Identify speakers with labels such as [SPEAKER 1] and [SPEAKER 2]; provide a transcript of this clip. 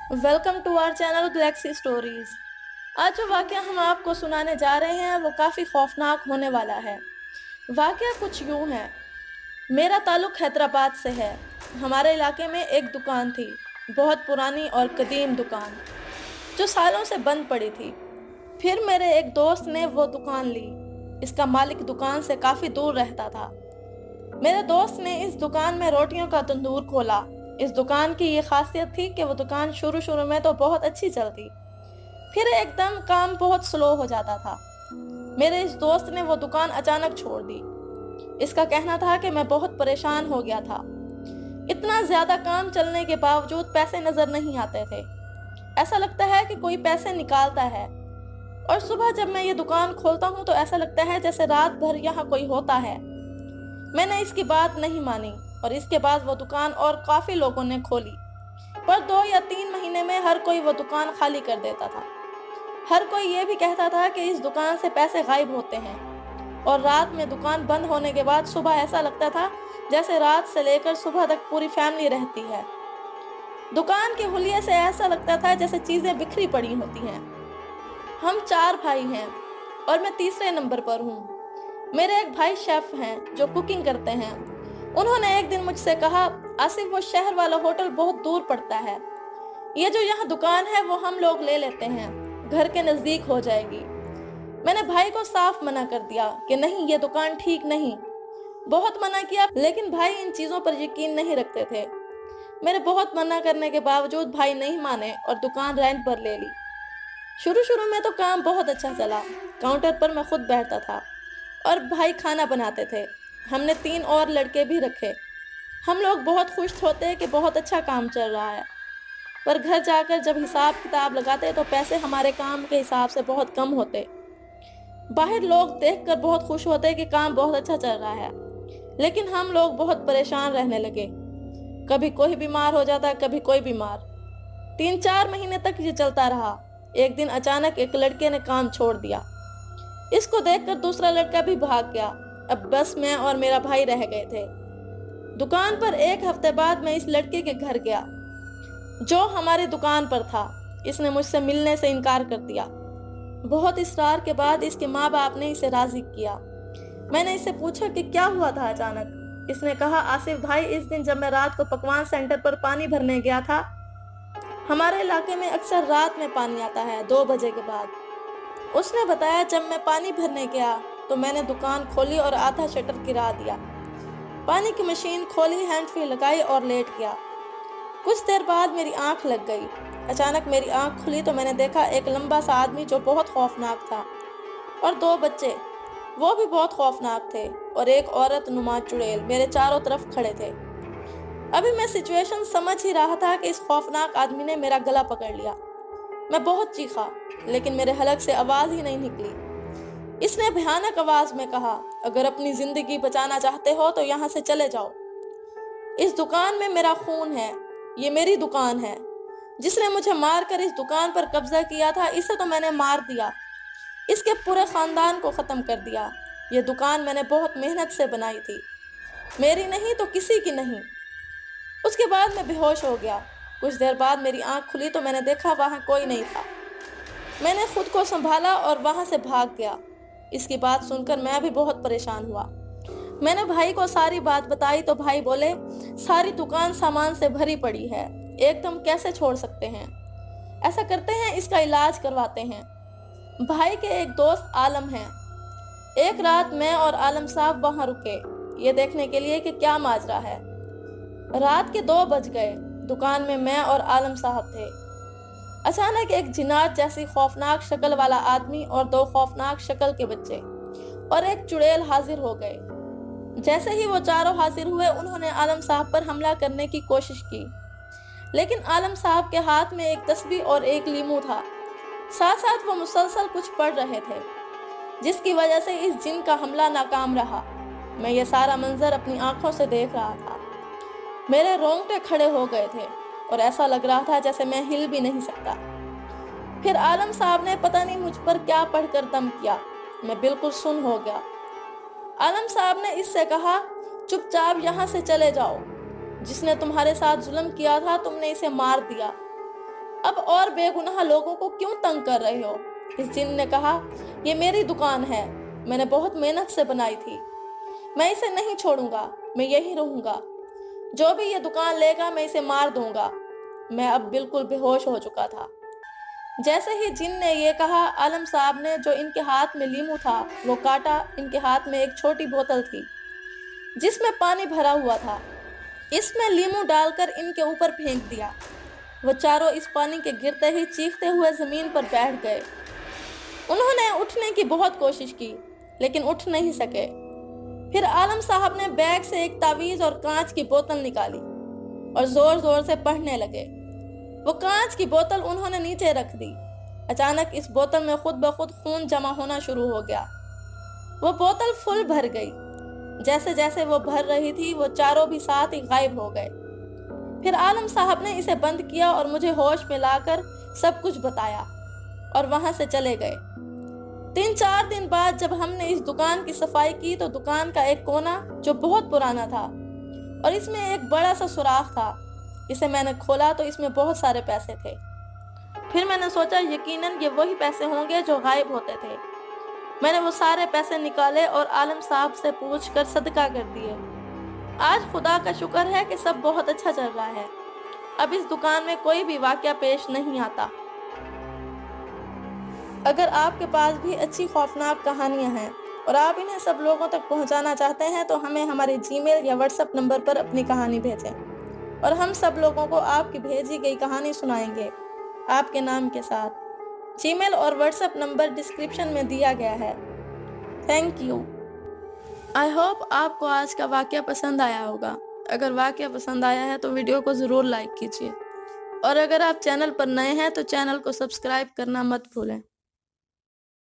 [SPEAKER 1] Welcome to our channel Galaxy Stories. आज जो वाक़या हम आपको सुनाने जा रहे हैं वो काफ़ी खौफनाक होने वाला है। वाक़या कुछ यूँ है। मेरा ताल्लुक़ हैदराबाद से है। हमारे इलाके में एक दुकान थी, बहुत पुरानी और कदीम दुकान, जो सालों से बंद पड़ी थी। फिर मेरे एक दोस्त ने वो दुकान ली। इसका मालिक दुकान से काफ़ी दूर रहता था। मेरे दोस्त ने इस दुकान में रोटियों का तंदूर खोला। इस दुकान की ये खासियत थी कि वो दुकान शुरू में तो बहुत अच्छी चलती, फिर एकदम काम बहुत स्लो हो जाता था। मेरे इस दोस्त ने वो दुकान अचानक छोड़ दी। इसका कहना था कि मैं बहुत परेशान हो गया था। इतना ज्यादा काम चलने के बावजूद पैसे नजर नहीं आते थे। ऐसा लगता है कि कोई पैसे निकालता है। और सुबह जब मैं ये दुकान खोलता हूँ तो ऐसा लगता है जैसे रात भर यहाँ कोई होता है। मैंने इसकी बात नहीं मानी और इसके बाद वो दुकान और काफी लोगों ने खोली, पर 2 या 3 महीने में हर कोई वो दुकान खाली कर देता था। हर कोई ये भी कहता था कि इस दुकान से पैसे गायब होते हैं। और रात में दुकान बंद होने के बाद सुबह ऐसा लगता था जैसे रात से लेकर सुबह तक पूरी फैमिली रहती है। दुकान के हुलिये से ऐसा लगता था जैसे चीजें बिखरी पड़ी होती हैं। हम 4 भाई हैं और मैं तीसरे नंबर पर हूँ। मेरे एक भाई शेफ हैं जो कुकिंग करते हैं। उन्होंने एक दिन मुझसे कहा, आसिफ वो शहर वाला होटल बहुत दूर पड़ता है, ये जो यहाँ दुकान है वो हम लोग ले लेते हैं, घर के नजदीक हो जाएगी। मैंने भाई को साफ मना कर दिया कि नहीं, ये दुकान ठीक नहीं। बहुत मना किया लेकिन भाई इन चीजों पर यकीन नहीं रखते थे। मेरे बहुत मना करने के बावजूद भाई नहीं माने और दुकान रेंट पर ले ली। शुरू में तो काम बहुत अच्छा चला। काउंटर पर मैं खुद बैठता था और भाई खाना बनाते थे। हमने 3 और लड़के भी रखे। हम लोग बहुत खुश होते कि बहुत अच्छा काम चल रहा है, पर घर जाकर जब हिसाब किताब लगाते तो पैसे हमारे काम के हिसाब से बहुत कम होते। बाहर लोग देखकर बहुत खुश होते कि काम बहुत अच्छा चल रहा है, लेकिन हम लोग बहुत परेशान रहने लगे। कभी कोई बीमार हो जाता, कभी कोई बीमार। 3-4 महीने तक ये चलता रहा। एक दिन अचानक एक लड़के ने काम छोड़ दिया। इसको देखकर दूसरा लड़का भी भाग गया। अब बस मैं और मेरा भाई रह गए थे। दुकान पर 1 हफ्ते बाद मैं इस लड़के के घर गया जो हमारी दुकान पर था। इसने मुझसे मिलने से इनकार कर दिया। बहुत इस्रार के बाद इसके माँ बाप ने इसे राजी किया। मैंने इससे पूछा कि क्या हुआ था अचानक। इसने कहा, आसिफ भाई, इस दिन जब मैं रात को पकवान सेंटर पर पानी भरने गया था। हमारे इलाके में अक्सर रात में पानी आता है 2 बजे के बाद। उसने बताया, जब मैं पानी भरने गया तो मैंने दुकान खोली और आधा शटर गिरा दिया। पानी की मशीन खोली, हैंड फ्री लगाई और लेट गया। कुछ देर बाद मेरी आंख लग गई। अचानक मेरी आंख खुली तो मैंने देखा एक लंबा सा आदमी जो बहुत खौफनाक था, और 2 बच्चे, वो भी बहुत खौफनाक थे, और एक औरत नुमा चुड़ैल मेरे चारों तरफ खड़े थे। अभी मैं सिचुएशन समझ ही रहा था कि इस खौफनाक आदमी ने मेरा गला पकड़ लिया। मैं बहुत चीखा, लेकिन मेरे हलक से आवाज ही नहीं निकली। इसने भयानक आवाज में कहा, अगर अपनी जिंदगी बचाना चाहते हो तो यहाँ से चले जाओ। इस दुकान में मेरा खून है, ये मेरी दुकान है। जिसने मुझे मारकर इस दुकान पर कब्जा किया था, इसे तो मैंने मार दिया। इसके पूरे खानदान को खत्म कर दिया। ये दुकान मैंने बहुत मेहनत से बनाई थी, मेरी नहीं तो किसी की नहीं। उसके बाद मैं बेहोश हो गया। कुछ देर बाद मेरी आंख खुली तो मैंने देखा वहां कोई नहीं था। मैंने खुद को संभाला और वहां से भाग गया। इसकी बात सुनकर मैं भी बहुत परेशान हुआ। मैंने भाई को सारी बात बताई तो भाई बोले, सारी दुकान सामान से भरी पड़ी है, एकदम कैसे छोड़ सकते हैं। ऐसा करते हैं, इसका इलाज करवाते हैं। भाई के एक दोस्त आलम हैं। एक रात मैं और आलम साहब वहां रुके, ये देखने के लिए कि क्या माजरा है। रात के 2 बज गए। दुकान में मैं और आलम साहब थे। अचानक एक जिन्नात जैसी खौफनाक शक्ल वाला आदमी और 2 खौफनाक शक्ल के बच्चे और एक चुड़ैल हाजिर हो गए। जैसे ही वो चारों हाजिर हुए, उन्होंने आलम साहब पर हमला करने की कोशिश की, लेकिन आलम साहब के हाथ में एक तस्बीह और एक लीमू था। साथ साथ वो मुसलसल कुछ पढ़ रहे थे, जिसकी वजह से इस जिन का हमला नाकाम रहा। मैं ये सारा मंजर अपनी आंखों से देख रहा था। मेरे रोंगटे खड़े हो गए थे और ऐसा लग रहा था जैसे मैं हिल भी नहीं सकता। फिर आलम साहब ने पता नहीं मुझ पर क्या पढ़कर दम किया। मैं बिल्कुल सुन्न हो गया। आलम साहब ने इससे कहा, चुपचाप यहाँ से चले जाओ। जिसने तुम्हारे साथ जुल्म किया था, तुमने इसे मार दिया। अब और बेगुनाह लोगों को क्यों तंग कर रहे हो? इस जिन ने कहा, ये मेरी दुकान है, मैंने बहुत मेहनत से बनाई थी, मैं इसे नहीं छोड़ूंगा, मैं यही रहूंगा, जो भी ये दुकान लेगा मैं इसे मार दूंगा। मैं अब बिल्कुल बेहोश हो चुका था। जैसे ही जिन ने ये कहा, आलम साहब ने जो इनके हाथ में लीमू था वो काटा। इनके हाथ में एक छोटी बोतल थी जिसमें पानी भरा हुआ था, इसमें लीमू डालकर इनके ऊपर फेंक दिया। वो चारों इस पानी के गिरते ही चीखते हुए जमीन पर बैठ गए। उन्होंने उठने की बहुत कोशिश की लेकिन उठ नहीं सके। फिर आलम साहब ने बैग से एक तावीज और कांच की बोतल निकाली और जोर जोर से पढ़ने लगे। वो कांच की बोतल उन्होंने नीचे रख दी। अचानक इस बोतल में खुद ब खुद खून जमा होना शुरू हो गया। वो बोतल फुल भर गई। जैसे जैसे वो भर रही थी वो चारों भी साथ ही गायब हो गए। फिर आलम साहब ने इसे बंद किया और मुझे होश में लाकर सब कुछ बताया और वहां से चले गए। 3-4 दिन बाद जब हमने इस दुकान की सफाई की तो दुकान का एक कोना जो बहुत पुराना था और इसमें एक बड़ा सा सुराख था, इसे मैंने खोला तो इसमें बहुत सारे पैसे थे। फिर मैंने सोचा यकीनन ये वही पैसे होंगे जो गायब होते थे। मैंने वो सारे पैसे निकाले और आलम साहब से पूछकर सदका कर दिए। आज खुदा का शुक्र है कि सब बहुत अच्छा चल रहा है। अब इस दुकान में कोई भी वाकया पेश नहीं आता। अगर आपके पास भी अच्छी खौफनाक कहानियां हैं और आप इन्हें सब लोगों तक पहुंचाना चाहते हैं तो हमें हमारे जीमेल या व्हाट्सएप नंबर पर अपनी कहानी भेजें और हम सब लोगों को आपकी भेजी गई कहानी सुनाएंगे आपके नाम के साथ। जीमेल और व्हाट्सएप नंबर डिस्क्रिप्शन में दिया गया है। Thank you. आई होप आपको आज का वाकया पसंद आया होगा। अगर वाकया पसंद आया है तो वीडियो को ज़रूर लाइक कीजिए और अगर आप चैनल पर नए हैं तो चैनल को सब्सक्राइब करना मत भूलें।